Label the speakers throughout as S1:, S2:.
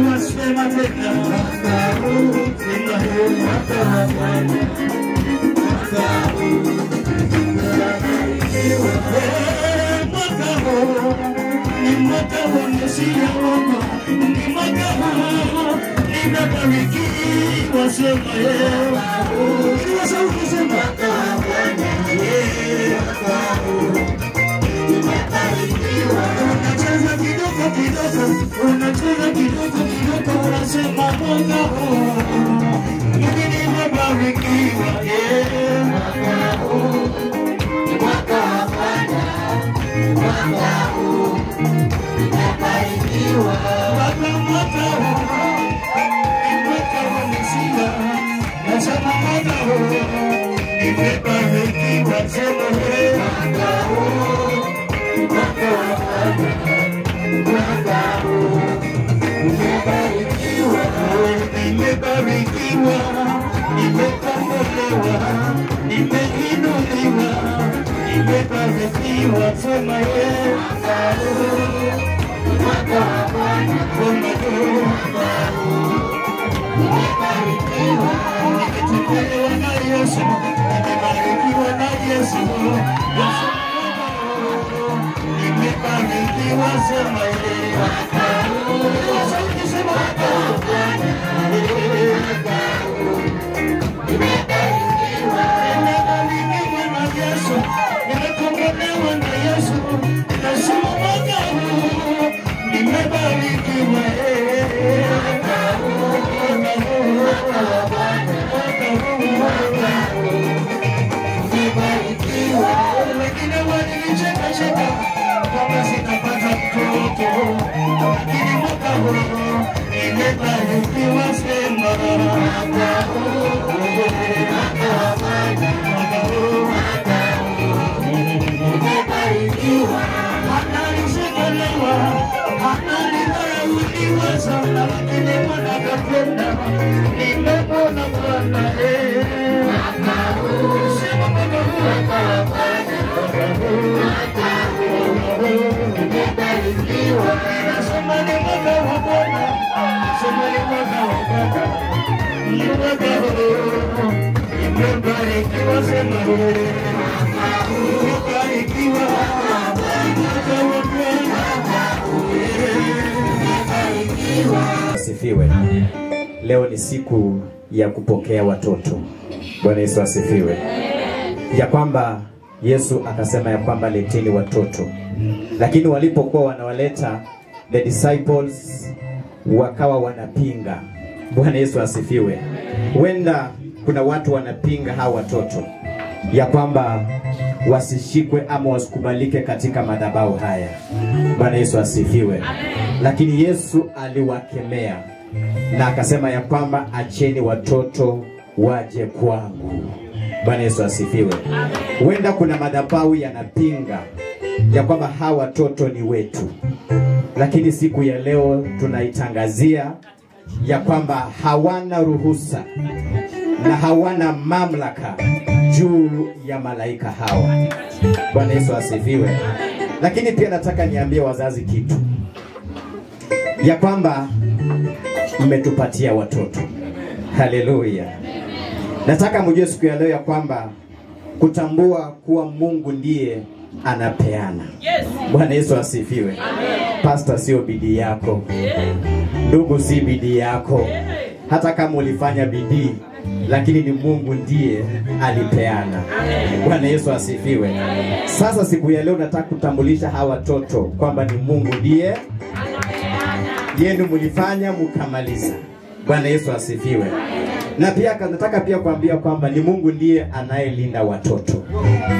S1: Wasema tena mwaka huu, sema huu mwaka wa Bwana. Mwaka huu mwaka huu ni mwaka wa Mesia wangu, ni mwaka huu nimebarikiwa, sema mwaka huu, kwa sauti sema mwaka wa Bwana. Mwaka huu nimebarikiwa. Unacheza kidogo kidogo, unacheza kidogo kidogo, unasema mwaka huu mimi nimebarikiwa. Mwaka huu ni mwaka wa Bwana. Mwaka huu nimebarikiwa. Mwaka huu ni mwaka wa Mesia. Nasema mwaka huu nimebarikiwa. Sema mwaka huu mwaka wa Bwana. Mwaka huu nimebarikiwa. Nimebarikiwa, nimekombolewa, nimeinuliwa, nimebarikiwa. Sema mwaka huu mwaka wa Bwana. Mwaka huu nimebarikiwa. Nimetembelewa na Yesu, nimebarikiwa na Yesu. Nimebarikiwa. Sema mwaka huu, sema mwaka wa Bwana. Mwaka huu nimebarikiwa. Nimebarikiwa na Yesu, nimekombolewa na Yesu. Nasema mwaka huu nimebarikiwa. Mwaka huu mwaka wa Bwana. Mwaka huu nimebarikiwa. Wengine walinicheka kama sitapata mtoto, lakini mwaka huu nimebarikiwa. Sema mwaka huu mwaka wa Bwana. Mwaka huu nimebarikiwa. Analishekelewa, analidharauliwa sana, lakini Bwana akapenda. Nimepona Bwana. Mwaka huu sema mwaka huu mwaka wa Bwana. Mwaka huu nimebarikiwa. Nasema ni mwaka wa Bwana. Sema ni mwaka wa Bwana. Mwaka huu nimebarikiwa. Sema mwaka huu nimebarikiwa. Mwaka wa Bwana.
S2: Asifiwe. Leo ni siku ya kupokea watoto. Bwana Yesu asifiwe. Ya kwamba Yesu akasema ya kwamba leteni watoto. Lakini walipokuwa wanawaleta, the disciples wakawa wanapinga. Bwana Yesu asifiwe. Huenda kuna watu wanapinga hawa watoto ya kwamba wasishikwe ama wasikubalike katika madhabahu haya. Bwana Yesu asifiwe. Lakini Yesu aliwakemea na akasema ya kwamba acheni watoto waje kwangu. Bwana Yesu asifiwe. Huenda kuna madhabahu yanapinga ya kwamba hawa watoto ni wetu. Lakini siku ya leo tunaitangazia ya kwamba hawana ruhusa na hawana mamlaka juu ya malaika hawa. Bwana Yesu asifiwe. Lakini pia nataka niambie wazazi kitu, ya kwamba mmetupatia watoto. Haleluya. Nataka mjue siku ya leo ya kwamba kutambua kuwa Mungu ndiye anapeana. Bwana Yesu asifiwe. Pastor sio bidii yako. Ndugu si bidii yako. Hata kama ulifanya bidii, lakini ni Mungu ndiye alipeana. Bwana Yesu asifiwe. Sasa siku ya leo nataka kutambulisha hawa watoto kwamba ni Mungu ndiye yenu mlifanya mkamaliza. Bwana Yesu asifiwe. Na pia nataka pia kuambia kwamba ni Mungu ndiye anayelinda watoto.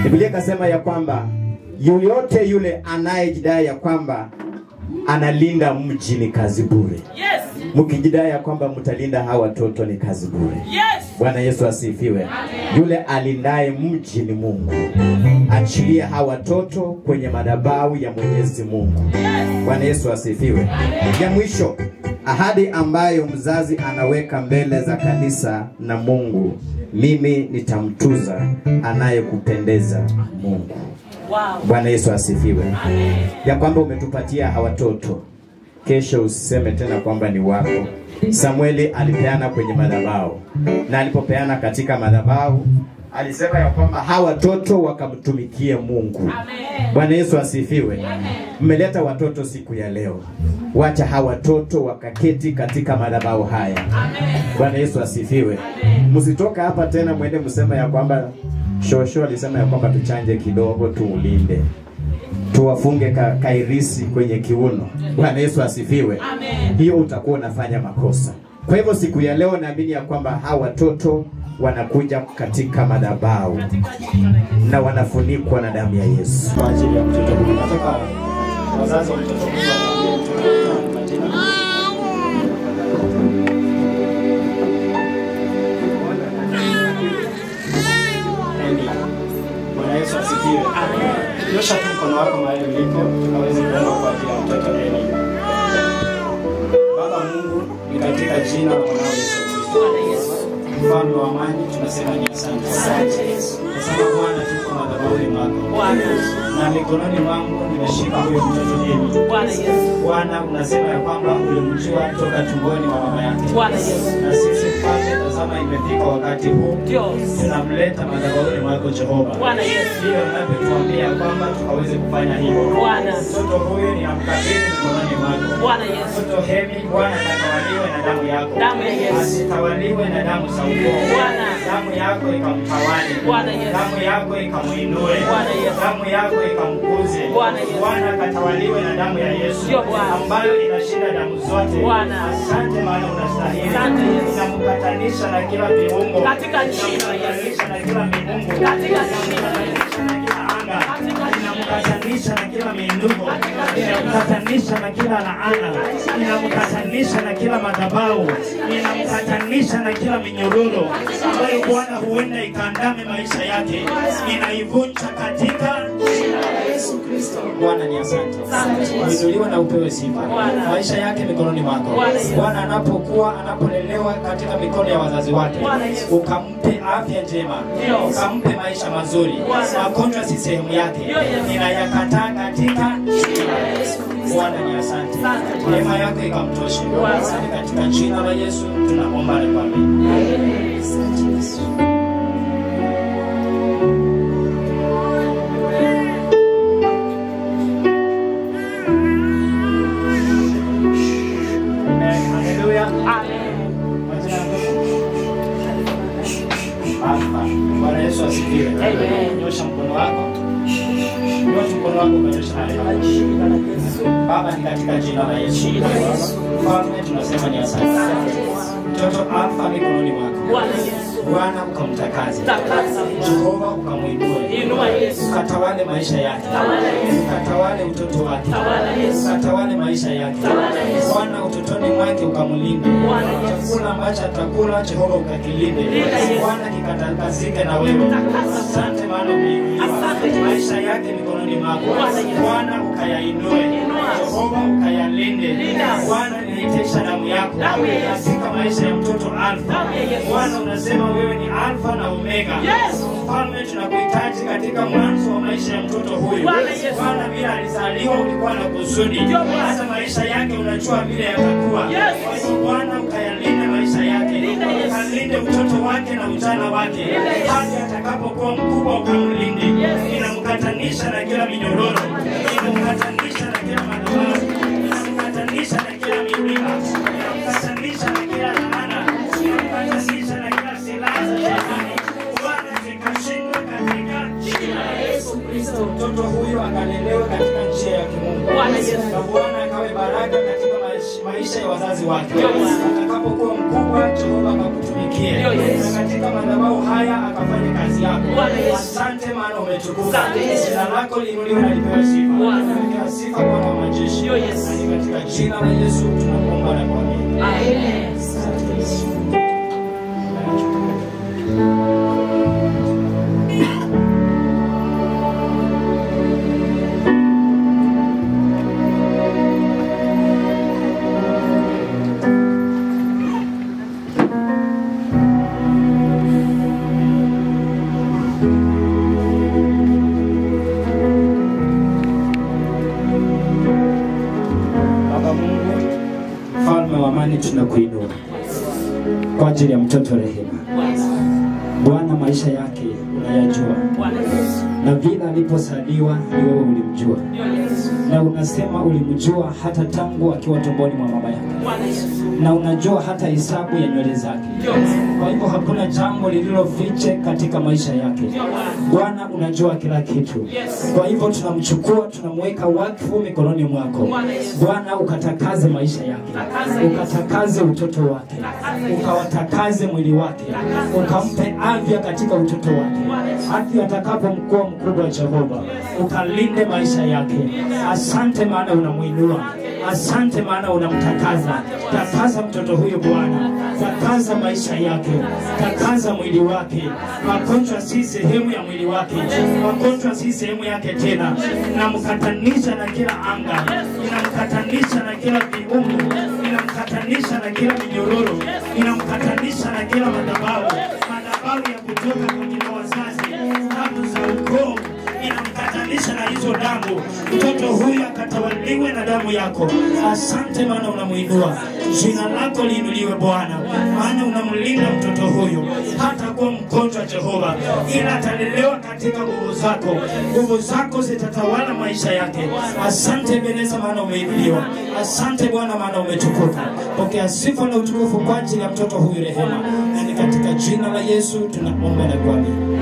S2: Biblia inasema ya kwamba yoyote yule anayejidai ya kwamba analinda mji ni kazi bure. Yes. Mkijidai ya kwamba mtalinda hawa watoto ni kazi bure. Yes. Bwana Yesu asifiwe. Yule alindaye mji ni Mungu. Achilia hawa watoto kwenye madhabahu ya Mwenyezi Mungu. Yes. Bwana Yesu asifiwe. Ya mwisho, ahadi ambayo mzazi anaweka mbele za kanisa na Mungu, mimi nitamtuza anayekupendeza Mungu. Wow. Bwana Yesu asifiwe. Amen. Ya kwamba umetupatia hawa watoto kesho usiseme tena kwamba ni wako. Samueli alipeana kwenye madhabahu, na alipopeana katika madhabahu alisema ya kwamba hawa watoto wakamtumikie Mungu. Bwana Yesu asifiwe. Mmeleta watoto siku ya leo, wacha hawa watoto wakaketi katika madhabahu haya. Bwana Yesu asifiwe. Msitoka hapa tena mwende msema ya kwamba Shosho alisema ya kwamba tuchanje kidogo tuulinde, tuwafunge kairisi kwenye kiuno. Bwana Yesu asifiwe. Hiyo utakuwa unafanya makosa. Kwa hivyo siku ya leo naamini ya kwamba hawa watoto wanakuja katika madhabahu na wanafunikwa na damu ya Yesu.
S3: Kwa ajili ya mtoto huyu, nataka wazazi wa mtoto huyu waambie mtoto majina. Bwana Yesu asifiwe. Nyosha tu mkono wako mahali ulipo, tukaweze kuomba kwa ajili ya mtoto Eni. Baba Mungu, ni katika jina la Mwana Yesu Kristo, Mfalme wa amani, tunasema ni asante. Nasema Bwana, tuko madhabahuni mwako. Na mikononi mwangu nimeshika huyo mtoto Eni. Bwana, unasema ya kwamba ulimjua toka tumboni mwa mama yake. Na sisi Bwana, tazama imefika wakati huu, tunamleta madhabahuni mwako Jehova. Hiyo unavyotuambia kwamba tukaweze kufanya hivyo. Mtoto huyu ninamkabidhi mikononi mwako. Mtoto Hemi, Bwana, atawaliwe na damu yako. Asitawaliwe na damu za ukoo. Damu yako ikamtawali. Damu yako ikamuinue. Damu yako ikamkuze. Bwana, katawaliwe na damu ya Yesu ambayo inashinda damu zote. Asante maana unastahili. Tunamkatanisha na kila viungo katika jina la Yesu, na kila miungu katika jina la Yesu, na kila anga ninamkatanisha na kila miungu, ninamkatanisha na kila laana, ninamkatanisha na kila madhabahu, ninamkatanisha na kila minyororo ambayo Bwana huenda ikandame maisha yake, ninaivunja katika jina la Yesu Kristo. Bwana ni asante. Uinuliwe na upewe sifa. Maisha yake mikononi mwako. Bwana anapolelewa katika mikono ya wazazi wake, ukampe afya njema, ukampe maisha mazuri. Magonjwa si sehemu yake, ninayakataa katika jina la Yesu. Bwana ni asante. Neema yako ikamtoshe. Katika jina la Yesu tunaomba na kuamini. Bwana Yesu asifiwe. Nyosha mkono wako. Nyosha mkono wako kanyosha na Baba, ni katika jina la Yesu. Mfalme, tunasema ni asante. Mtoto Alfa mikononi mwako. Bwana, ukamtakaze. Jehova, ukamuinue. Ukatawale maisha yake. Ukatawale utoto wake. Ukatawale maisha yake. Bwana, utotoni mwake ukamulinde. Chakula ambacho atakula Jehova ukakilinde. Bwana, kikatakazike na wewe. Asante maana umeinuliwa. Maisha yake mikononi mwako. Bwana, ukayainue. Jehova, ukayalinde. Bwana, niitesha damu yako katika maisha ya mtoto Alfa. Bwana, unasema wewe ni Alfa na Omega. Mfalme, tunakuhitaji katika mwanzo wa maisha ya mtoto huyu. Bwana, bila alizaliwa ulikuwa na kusudi. Hata maisha yake unajua vile yatakuwa. Kwa hiyo Bwana, ukayalinde maisha yake. Ukalinde utoto wake na ujana wake. Hadi atakapokuwa mkubwa ukamlinde. Ninamkatanisha na kila minyororo. Ninamkatanisha na kila madhabahu. Ninamkatanisha na kila milima. Ninamkatanisha na kila laana. Ninamkatanisha na kila silaha za shetani. Bwana, zikashindwe katika jina la Yesu Kristo. Mtoto huyu akalelewe katika njia ya kimungu. Na Bwana akawe baraka katika maisha ya wazazi wake. Atakapokuwa mkubwa Jehova akakutumikie. Na katika madhabahu haya akafanya kazi yako. Asante maana umetukuka. Jina lako liinuliwe na lipewe sifa. Pokea sifa Bwana wa majeshi. Na katika jina la Yesu tunakuomba na kuamini. Amen. Baba Mungu, tunakuinua kwa ajili ya mtoto Rehema. Bwana, maisha yake unayajua, na vile aliposaliwa ni wewe ulimjua, na unasema ulimjua hata tangu akiwa tumboni mwa mama yake, na unajua hata hesabu ya nywele zake. Kwa hivyo hakuna jambo lililofiche katika maisha yake. Bwana, unajua kila kitu. Kwa hivyo tunamchukua, tunamweka wakfu mikononi mwako. Bwana, ukatakaze maisha yake, ukatakaze utoto wake, ukawatakaze mwili wake, ukampe afya katika utoto wake, hadi atakapokuwa mkubwa Jehova, ukalinde maisha yake. Asante maana unamuinua, asante maana unamtakaza. Takaza mtoto huyo Bwana, takaza maisha yake, takaza mwili wake. Magonjwa si sehemu ya mwili wake, magonjwa si sehemu yake tena. Namkatanisha na kila anga, ninamkatanisha na kila viungo, ninamkatanisha na kila minyororo, ninamkatanisha na kila madhabahu ya kutoka kwenye wazazi, damu za ukoo, inamkatanisha na hizo damu. Mtoto huyu akatawaliwe na damu yako. Asante maana unamuinua. Jina lako liinuliwe Bwana, maana unamlinda mtoto huyu hata kuwa mgonjwa Jehova, ila atalelewa katika nguvu zako. Nguvu zako zitatawala maisha yake. Asante Beneza maana umeinuliwa. Asante Bwana maana umetukuka. Pokea sifa na utukufu kwa ajili ya mtoto huyu Rehema, na ni katika jina la Yesu tunaomba na kuamini.